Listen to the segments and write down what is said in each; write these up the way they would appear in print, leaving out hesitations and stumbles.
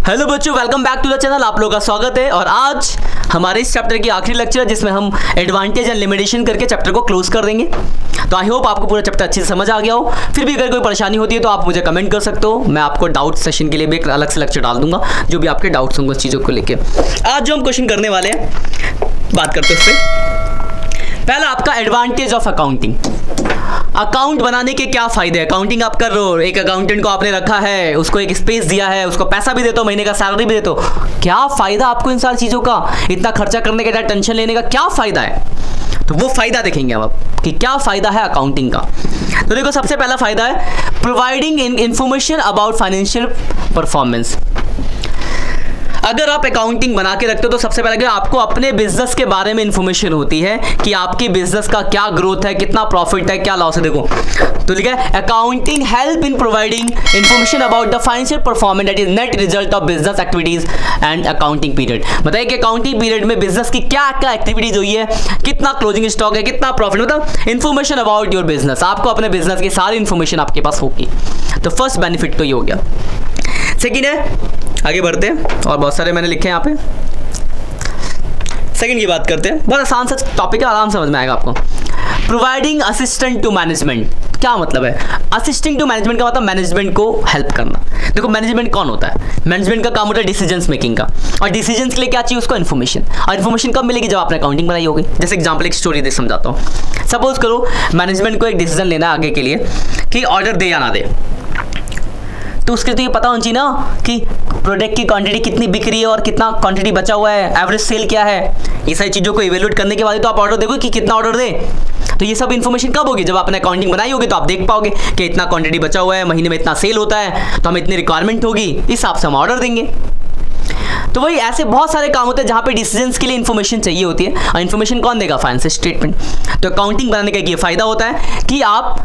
Hello बच्चों, welcome back to the channel. आप लोगों का स्वागत है। और आज हमारे इस चैप्टर की आखिरी लेक्चर है जिसमें हम एडवांटेज एंड लिमिटेशन करके चैप्टर को क्लोज कर देंगे। तो आई होप आपको पूरा चैप्टर अच्छे से समझ आ गया हो। फिर भी अगर कोई परेशानी होती है तो आप मुझे कमेंट कर सकते हो। मैं आपको डाउट सेशन के लिए भी एक अलग से लेक्चर डाल दूंगा जो भी आपके डाउट्स होंगे उस चीज़ों को लेकर। आज जो हम क्वेश्चन करने वाले हैं बात करते हैं उस पर। पहला आपका एडवांटेज ऑफ अकाउंटिंग। अकाउंट बनाने के क्या फायदे हैं। अकाउंटिंग आप कर रहे हो, एक अकाउंटेंट को आपने रखा है, उसको एक स्पेस दिया है, उसको पैसा भी देते हो, महीने का सैलरी भी देते हो। क्या फायदा आपको इन सारी चीज़ों का, इतना खर्चा करने का, टेंशन लेने का क्या फायदा है। तो वो फायदा देखेंगे हम अब कि क्या फायदा है अकाउंटिंग का। तो देखो, सबसे पहला फायदा है providing information about financial performance. अगर आप अकाउंटिंग बना के रखते हो तो सबसे पहले आपको अपने बिजनेस के बारे में इंफॉर्मेशन होती है कि आपकी बिजनेस का क्या ग्रोथ है, कितना प्रॉफिट है, क्या लॉस है। देखो तो लिखा है accounting help in providing information about the financial performance that is net result of business activities and accounting period. बताइए कि अकाउंटिंग पीरियड में बिजनेस की क्या क्या एक्टिविटीज हुई है, कितना क्लोजिंग स्टॉक है, कितना प्रॉफिट, मतलब इंफॉर्मेशन अबाउट योर बिजनेस। आपको अपने बिजनेस की सारी इंफॉर्मेशन आपके पास होगी। तो फर्स्ट बेनिफिट तो ये हो गया। सेकेंड है, आगे बढ़ते हैं और बहुत सारे मैंने लिखे हैं यहाँ पे। सेकंड की बात करते हैं, बहुत आसान सा टॉपिक है, आराम समझ में आएगा आपको। Providing assistant to management. क्या मतलब है असिस्टिंग टू मैनेजमेंट का? मतलब मैनेजमेंट को हेल्प करना। देखो मैनेजमेंट कौन होता है? मैनेजमेंट का काम होता है डिसीजंस मेकिंग का, और डिसीजंस के लिए क्या चाहिए उसको? इन्फॉर्मेशन। और इन्फॉर्मेशन कब मिलेगी? जब आपने अकाउंटिंग बनाई होगी। जैसे एग्जांपल एक स्टोरी दे समझाता हूँ। सपोज करो मैनेजमेंट को एक डिसीजन लेना है आगे के लिए कि ऑर्डर दे या ना दे, तो उसके लिए तो ये पता होना चाहिए ना कि प्रोडक्ट की क्वांटिटी कितनी बिक रही है और कितना क्वांटिटी बचा हुआ है, एवरेज सेल क्या है। ये सारी चीज़ों को इवेल्युएट करने के बाद तो आप ऑर्डर देखो कि कितना ऑर्डर दे। तो ये सब इन्फॉर्मेशन कब होगी? जब आपने अकाउंटिंग बनाई होगी तो आप देख पाओगे कि इतना क्वांटिटी बचा हुआ है, महीने में इतना सेल होता है, तो हमें इतनी रिक्वायरमेंट होगी, इस हिसाब से हम ऑर्डर देंगे। तो वही ऐसे बहुत सारे काम होते हैं जहाँ पे डिसीजंस के लिए इन्फॉर्मेशन चाहिए होती है। और इन्फॉर्मेशन कौन देगा? Financial statement. तो अकाउंटिंग बनाने का ये फायदा होता है कि आप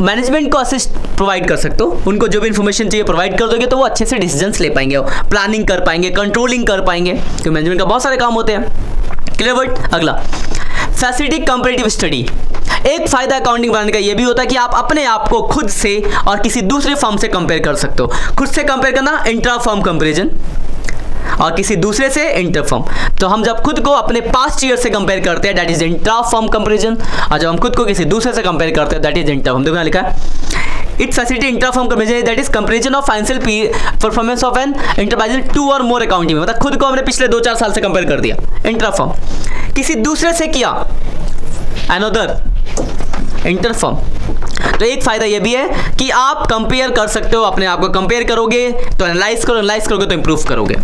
मैनेजमेंट को असिस्ट प्रोवाइड कर सकते हो। उनको जो भी इन्फॉर्मेशन चाहिए प्रोवाइड कर दोगे तो वो अच्छे से डिसीजंस ले पाएंगे, प्लानिंग कर पाएंगे, कंट्रोलिंग कर पाएंगे। तो मैनेजमेंट का बहुत सारे काम होते हैं। Clear word. अगला फैसिलिटी कंपैरेटिव स्टडी। एक फायदा अकाउंटिंग बनाने का ये भी होता है कि आप अपने आप को खुद से और किसी दूसरे फर्म से कंपेयर कर सकते हो। खुद से कंपेयर करना इंट्रा फर्म कंपेरिजन, और किसी दूसरे से इंटर फर्म। तो हम जब खुद को अपने पास्ट ईयर से कंपेयर करते हैं that is intra firm comparison, और जब हम खुद को किसी दूसरे से कंपेयर करते हैं दैट इज इंटर फर्म। देखो यहाँ लिखा है it facility intra firm comparison that is comparison of financial performance of an enterprise to और मोर अकाउंटिंग। मतलब खुद को हमने पिछले 2-4 साल से कंपेयर कर दिया इंट्रा फर्म, किसी दूसरे से किया अनदर इंटर फर्म। तो एक फायदा ये भी है कि आप कंपेयर कर सकते हो, अपने आप को कंपेयर करोगे तो एनालाइज करोगे तो इंप्रूव करोगे।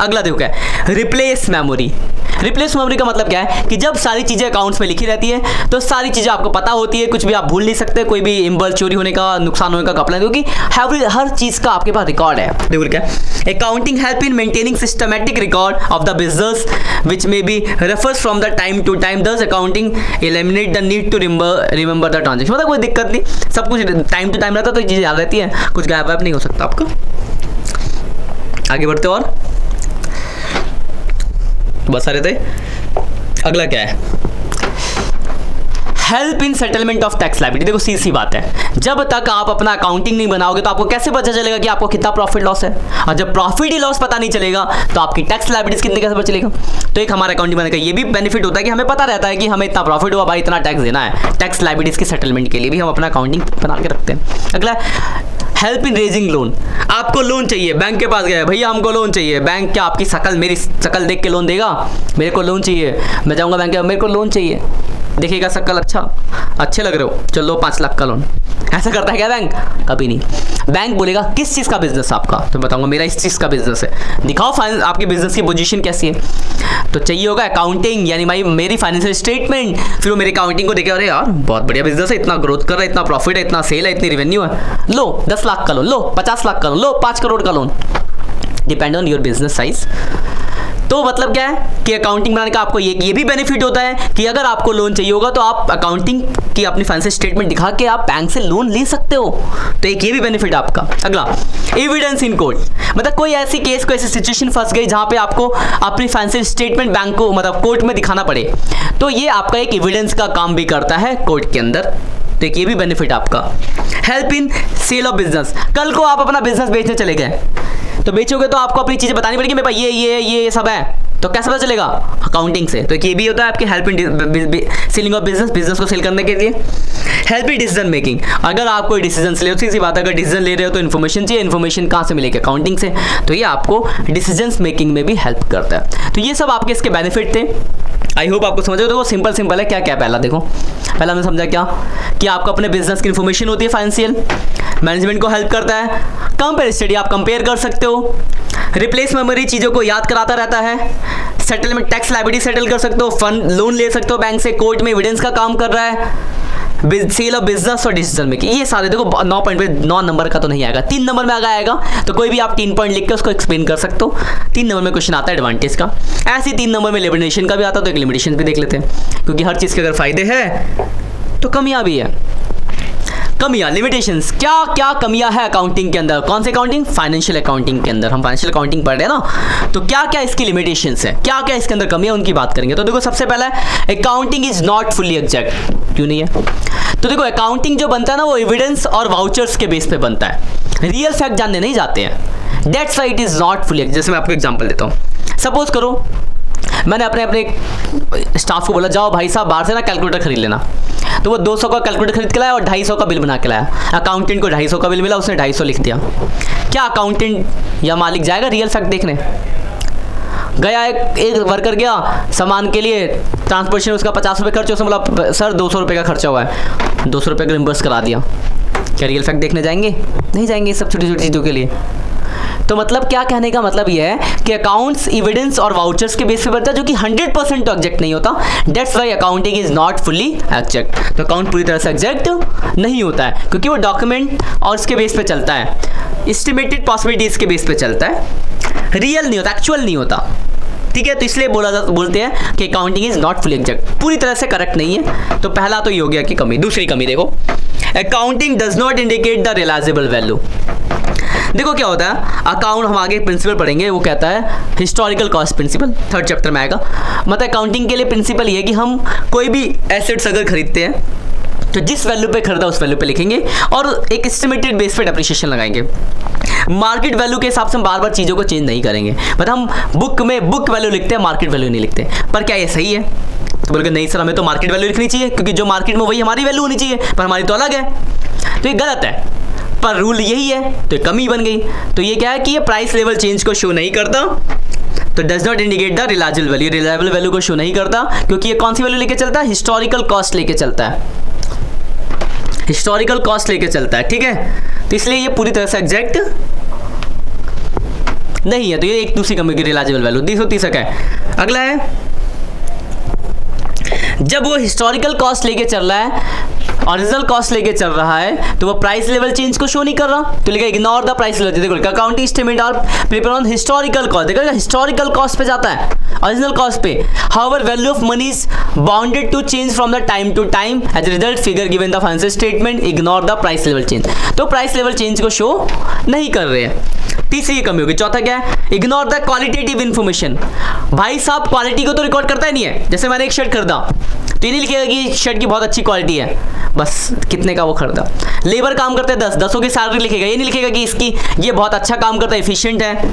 अगला देखो क्या है, रिप्लेस मेमोरी। रिप्लेस मेमोरी का मतलब क्या है कि जब सारी चीज़ें अकाउंट्स में लिखी रहती है तो सारी चीज़ें आपको पता होती है, कुछ भी आप भूल नहीं सकते, कोई भी इम्बल चोरी होने का, नुकसान होने का कपड़ा, क्योंकि हर चीज़ का आपके पास रिकॉर्ड है। देखो क्या, accounting help in maintaining systematic record of the business which may be refers from the time to time. Thus accounting eliminate the need to remember the transaction. मतलब कोई दिक्कत नहीं, सब कुछ टाइम टू टाइम रहता है तो चीज़ें याद रहती है, कुछ गैप वैप नहीं हो सकता आपका। आगे बढ़ते और बस सारे थे। अगला क्या है, help in settlement of tax liability. देखो सीधी बात है, जब तक आप अपना अकाउंटिंग नहीं बनाओगे तो आपको कैसे पता चलेगा कि आपको कितना प्रॉफिट लॉस है। और जब प्रॉफिट ही लॉस पता नहीं चलेगा तो आपकी टैक्स लायबिलिटीज कितने कैसे पता चलेगा। तो एक हमारा अकाउंटिंग बनाने का ये भी बेनिफिट होता है कि हमें पता रहता है कि हमें इतना प्रॉफिट हुआ, भाई इतना टैक्स देना है। टैक्स लायबिलिटीज के सेटलमेंट के लिए भी हम अपना अकाउंटिंग बना के रखते हैं। अगला हेल्प इन रेजिंग लोन। आपको लोन चाहिए, बैंक के पास गए, भैया हमको लोन चाहिए। बैंक क्या आपकी शकल, मेरी शकल देख के लोन देगा? मेरे को लोन चाहिए, मैं जाऊंगा बैंक के, मेरे को लोन चाहिए, देखिएगा शक्ल अच्छा, अच्छे लग रहे हो, चलो 5 लाख का लोन। ऐसा करता है क्या बैंक? कभी नहीं। बैंक बोलेगा किस चीज़ का बिजनेस आपका, तो बताऊंगा मेरा इस चीज़ का बिजनेस है, दिखाओ फाइनेंस आपके बिजनेस की पोजीशन कैसी है। तो चाहिए होगा अकाउंटिंग, यानी भाई मेरी फाइनेंशियल स्टेटमेंट। फिर वो मेरी अकाउंटिंग को देखे, अरे यार बहुत बढ़िया बिजनेस है, इतना ग्रोथ कर रहा है, इतना प्रॉफिट है, इतना सेल है, इतनी रेवेन्यू है, लो 10 लाख का लोन, लो 50 लाख का लोन, लो 5 करोड़ का loan, depend on your business size. तो मतलब क्या है कि अकाउंटिंग बनाने का आपको ये भी बेनिफिट होता है कि अगर आपको लोन चाहिए होगा तो आप अकाउंटिंग की अपनी फाइनेंशियल स्टेटमेंट दिखा के आप बैंक से लोन ले सकते हो। तो एक ये भी बेनिफिट आपका। अगला एविडेंस इन कोर्ट। मतलब कोई ऐसी केस, कोई ऐसी सिचुएशन फंस गई जहां पे आपको अपनी फाइनेंशियल स्टेटमेंट बैंक को मतलब कोर्ट में दिखाना पड़े, तो ये आपका एक एविडेंस का काम भी करता है कोर्ट के अंदर। तो एक ये भी बेनिफिट आपका। Help in sale of business, कल को आप अपना बिजनेस बेचने चले गए तो बेचोगे तो आपको अपनी चीज़ें बतानी पड़ेगी, मेरे पास ये सब है, तो कैसे पता चलेगा? अकाउंटिंग से। तो ये भी होता है आपके help in selling of business को सेल करने के लिए। हेल्प इन डिसीजन मेकिंग, अगर आप कोई डिसीजन ले, उसी बात अगर डिसीजन ले रहे हो तो इन्फॉर्मेशन चाहिए, इन्फॉर्मेशन कहाँ से मिलेगी? अकाउंटिंग से। तो ये आपको डिसीजन मेकिंग में भी हेल्प करता है। तो ये सब आपके इसके बेनिफिट थे। आई होप आपको समझ। देखो सिंपल है। क्या क्या पहला देखो, पहला हमने समझा क्या कि आपको अपने बिजनेस की इन्फॉर्मेशन होती है, फाइनेंशियल मैनेजमेंट को हेल्प करता है। कंपेयर स्टडी, आप कंपेयर कर सकते हो। रिप्लेस मेमोरी, चीज़ों को याद कराता रहता है। सेटलमेंट, टैक्स लायबिलिटी सेटल कर सकते हो, फंड लोन ले सकते हो बैंक से, कोर्ट में एविडेंस का काम कर रहा है, सेल ऑफ बिजनेस और डिसीजन मेकिंग। ये सारे देखो 9 पॉइंट पे 9 नंबर का तो नहीं आएगा, 3 नंबर में आएगा। तो कोई भी आप 3 पॉइंट लिख के उसको एक्सप्लेन कर सकते हो। 3 नंबर में क्वेश्चन आता है एडवांटेज का। ऐसे 3 नंबर में लिमिटेशन का भी आता है, तो एक लिमिटेशन भी देख लेते हैं, क्योंकि हर चीज़ के अगर फायदे हैं तो कमियां भी है। कमियां, लिमिटेशंस, क्या क्या कमियां है अकाउंटिंग के अंदर? कौन से अकाउंटिंग? फाइनेंशियल अकाउंटिंग के अंदर। हम फाइनेंशियल अकाउंटिंग पढ़ रहे हैं ना, तो क्या क्या इसकी लिमिटेशंस है, क्या क्या इसके अंदर कमियां, उनकी बात करेंगे। तो देखो सबसे पहला है accounting is not fully exact. क्यों नहीं है? तो देखो अकाउंटिंग जो बनता है ना वो एविडेंस और वाउचर्स के बेस पे बनता है, रियल फैक्ट जानने नहीं जाते हैं। That's why it is not fully. जैसे मैं आपको एग्जांपल देता हूँ, सपोज करो मैंने अपने स्टाफ को बोला जाओ भाई साहब बाहर से ना कैलकुलेटर खरीद लेना, तो वो 200 का कैलकुलेटर खरीद के लाया और 250 का बिल बना के लाया। अकाउंटेंट को 250 का बिल मिला, उसने 250 लिख दिया। क्या अकाउंटेंट या मालिक जाएगा रियल फैक्ट देखने? गया एक वर्कर गया सामान के लिए, ट्रांसपोर्टेशन उसका 50 रुपये खर्च, उसने बोला सर 200 रुपये का खर्चा हुआ है, 200 रुपये का रिम्बर्स करा दिया। क्या रियल फैक्ट देखने जाएंगे? नहीं जाएंगे, सब छोटी छोटी चीज़ों के लिए। तो मतलब क्या कहने का मतलब ये है कि अकाउंट्स एविडेंस और वाउचर्स के बेस पे बनता है, जो कि 100% तो एग्जैक्ट नहीं होता। That's why accounting is not fully exact. तो अकाउंट पूरी तरह से एग्जैक्ट नहीं होता है, क्योंकि वो डॉक्यूमेंट और उसके बेस पे चलता है, एस्टिमेटेड पॉसिबिलिटीज के बेस पे चलता है, रियल नहीं होता, एक्चुअल नहीं होता। ठीक है, तो इसलिए बोलते हैं कि accounting is not fully exact, पूरी तरह से करेक्ट नहीं है। तो पहला तो ये हो गया कि कमी। दूसरी कमी देखो, accounting does not indicate the realisable value. देखो क्या होता है, अकाउंट हम आगे प्रिंसिपल पढ़ेंगे, वो कहता है historical cost principal, 3rd chapter में आएगा। मतलब अकाउंटिंग के लिए प्रिंसिपल ये है कि हम कोई भी एसेट्स अगर खरीदते हैं तो जिस वैल्यू पे खरीदा उस वैल्यू पे लिखेंगे और एक एस्टिमेटेड बेस पे डेप्रिसिएशन लगाएंगे। मार्केट वैल्यू के हिसाब से हम बार बार चीज़ों को चेंज नहीं करेंगे। मतलब हम बुक में बुक वैल्यू लिखते हैं, मार्केट वैल्यू नहीं लिखते। पर क्या ये सही है? तो बोल के नहीं सर, हमें तो मार्केट वैल्यू लिखनी चाहिए, क्योंकि जो मार्केट में वही हमारी वैल्यू होनी चाहिए, पर हमारी तो अलग है। तो ये गलत है, पर रूल यही है, तो ये कमी बन गई। तो ये क्या है कि ये प्राइस लेवल चेंज को शो नहीं करता, तो does not indicate the reliable value, reliable value को शो नहीं करता, क्योंकि ये कौन सी वैल्यू लेके चलता है? हिस्टोरिकल कॉस्ट लेके चलता है, हिस्टोरिकल कॉस्ट लेके चलता है। ठीक है, तो इसलिए ये पूरी तरह से एग्जैक्ट नहीं है। तो ये एक दूसरी कमी की रिलायबल वैल्यू। 230 का है। अगला है, जब वो हिस्टोरिकल कॉस्ट लेके चल रहा है, ओरिजिनल कॉस्ट लेके चल रहा है, तो वो प्राइस लेवल चेंज को शो नहीं कर रहा, तो लिखा इग्नोर द प्राइस लेवल। देखो अकाउंटिंग स्टेटमेंट और प्रिपेयर ऑन हिस्टोरिकल कॉस्ट, देखो हिस्टोरिकल कॉस्ट पे जाता है, ओरिजिनल कॉस्ट पे। However value of money is bounded to change from the time to time, as a result figure given the financial statement ignore the price level change. तो price level change को show नहीं कर रहे हैं। तीसरी ये कमी होगी। चौथा क्या है? Ignore the qualitative information. भाई साहब क्वालिटी को तो रिकॉर्ड करता ही नहीं है। जैसे मैंने एक शर्ट खरीदा तो ये नहीं लिखेगा कि शर्ट की बहुत अच्छी क्वालिटी है, बस कितने का वो खरीदा। लेबर काम करते हैं 10, 10 की सैलरी लिखेगा, ये नहीं लिखेगा कि इसकी ये बहुत अच्छा काम करता है, एफिशिएंट है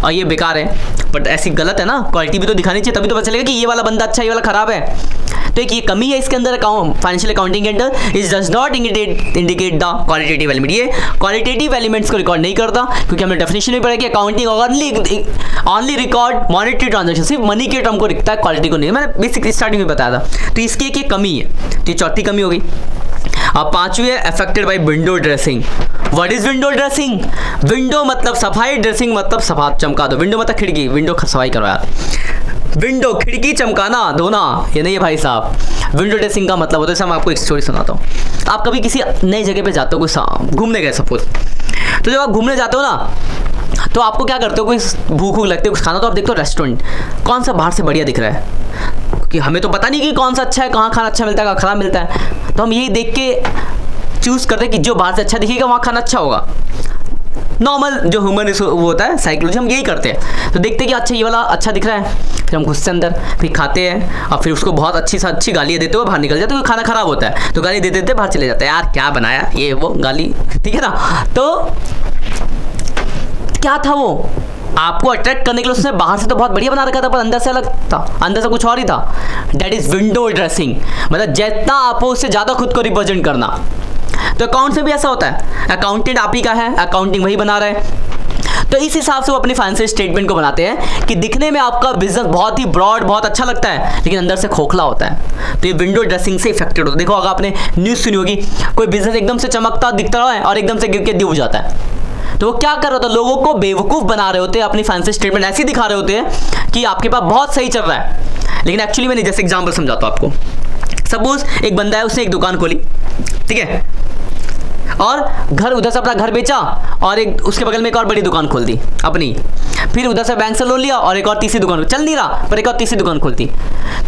और ये बेकार है। बट ऐसी गलत है ना, क्वालिटी भी तो दिखानी चाहिए, तभी तो पता चलेगा कि ये वाला बंदा अच्छा है, ये वाला खराब है। तो एक ये कमी है इसके अंदर फाइनेंशियल अकाउंटिंग के अंदर, is does not indicate the qualitative element. ये क्वालिटेटिव एलिमेंट्स को रिकॉर्ड नहीं करता, क्योंकि हमने डेफिनेशन में पढ़ा कि accounting only record monetary transaction, सिर्फ मनी के टर्म को लिखता है, क्वालिटी को नहीं। मैंने बेसिक स्टार्टिंग में बताया था। तो इसकी एक कमी है, तो ये चौथी कमी हो गई। अब पांचवी है affected by window dressing. What is window dressing? Window मतलब सफाई, ड्रेसिंग मतलब सफा चमका दो। विंडो मतलब खिड़की, विंडो सफाई करो यार। विंडो खिड़की चमकाना धोना ये नहीं है भाई साहब। विंडो ड्रेसिंग का मतलब होता है, मैं आपको एक स्टोरी सुनाता हूँ। आप कभी किसी नई जगह पे जाते हो, कोई घूमने गए सपोज, तो जब आप घूमने जाते हो ना, तो आपको क्या करते हो, कोई भूख लगती है कुछ खाना, तो आप देखते हो रेस्टोरेंट कौन सा बाहर से बढ़िया दिख रहा है, कि हमें तो पता नहीं कि कौन सा अच्छा है, कहाँ खाना अच्छा मिलता है, कहाँ खराब मिलता है। तो हम यही देख के चूज़ करते हैं कि जो बाहर से अच्छा दिखेगा वहाँ खाना अच्छा होगा। नॉर्मल जो ह्यूमन वो होता है साइकोलॉजी, हम यही करते हैं। तो देखते हैं कि अच्छा ये वाला अच्छा दिख रहा है, फिर हम घुसते अंदर, फिर खाते हैं और फिर उसको बहुत अच्छी गालियाँ देते हुए बाहर निकल जाते हैं। खाना खराब होता है तो गाली देते बाहर चले जाते हैं, यार क्या बनाया ये वो गाली, ठीक है ना। तो क्या था वो, आपको अट्रैक्ट करने के लिए उसने बाहर से तो बहुत बढ़िया बना रखा था पर अंदर से अलग था, अंदर से कुछ और ही था। दैट इज विंडो ड्रेसिंग, मतलब जितना आप हो उससे ज़्यादा खुद को रिप्रेजेंट करना। तो अकाउंट से भी ऐसा होता है, अकाउंटेंट आप ही का है, अकाउंटिंग वही बना रहा है, तो इस हिसाब से वो अपनी फाइनेंशियल स्टेटमेंट को बनाते हैं कि दिखने में आपका बिजनेस बहुत ही ब्रॉड बहुत अच्छा लगता है लेकिन अंदर से खोखला होता है। तो ये विंडो ड्रेसिंग से इफेक्टेड होता है। देखो अगर आपने न्यूज़ सुनी होगी, कोई बिजनेस एकदम से चमकता दिखता है और एकदम से गिर के डूब जाता है, तो वो क्या कर रहा होता है, लोगों को बेवकूफ़ बना रहे होते हैं, अपनी फाइनेंशियल स्टेटमेंट ऐसी दिखा रहे होते हैं कि आपके पास बहुत सही चल रहा है, लेकिन एक्चुअली मैंने जैसे एग्जांपल समझाता हूँ आपको। सपोज एक बंदा है, उसने एक दुकान खोली, ठीक है, और घर उधर से अपना घर बेचा और एक उसके बगल में एक और बड़ी दुकान खोल दी अपनी, फिर उधर से बैंक से लोन लिया और एक और तीसरी दुकान, चल नहीं रहा पर एक और तीसरी दुकान खोलती,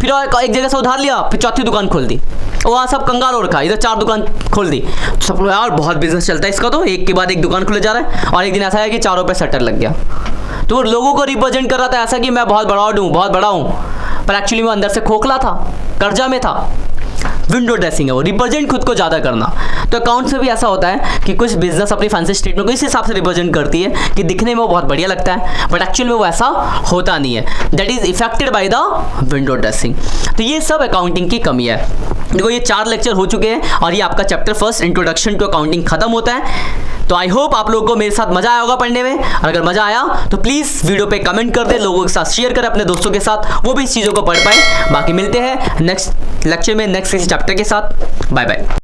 फिर और एक जगह से उधार लिया, फिर चौथी दुकान खोल दी, वहाँ सब कंगाल हो रखा, इधर 4 दुकान खोल दी। तो सब लोग यार बहुत बिजनेस चलता है इसका, तो एक के बाद एक दुकान खुले जा रहा है। और एक दिन ऐसा है कि चारों पे शटर लग गया, तो वो लोगों को रिप्रेजेंट कर रहा था ऐसा कि मैं बहुत बड़ा हूँ, पर एक्चुअली वो अंदर से खोखला था, कर्जा में था। विंडो ड्रेसिंग है वो, रिप्रेजेंट खुद को ज़्यादा करना। तो अकाउंट से भी ऐसा होता है कि कुछ बिजनेस अपनी फाइनेंशियल स्टेटमेंट को इस हिसाब से रिप्रेजेंट करती है कि दिखने में वो बहुत बढ़िया लगता है बट एक्चुअल में वो ऐसा होता नहीं है। That is affected by the window dressing. तो ये सब अकाउंटिंग की कमी है। देखो ये 4 लेक्चर हो चुके हैं और ये आपका chapter first introduction to accounting खत्म होता है। तो आई होप आप लोगों को मेरे साथ मजा आया होगा पढ़ने में, और अगर मजा आया तो प्लीज़ वीडियो पे कमेंट कर दे, लोगों के साथ शेयर करें अपने दोस्तों के साथ, वो भी इस चीज़ों को पढ़ पाए। बाकी मिलते हैं नेक्स्ट लेक्चर में नेक्स्ट किसी चैप्टर के साथ। Bye bye.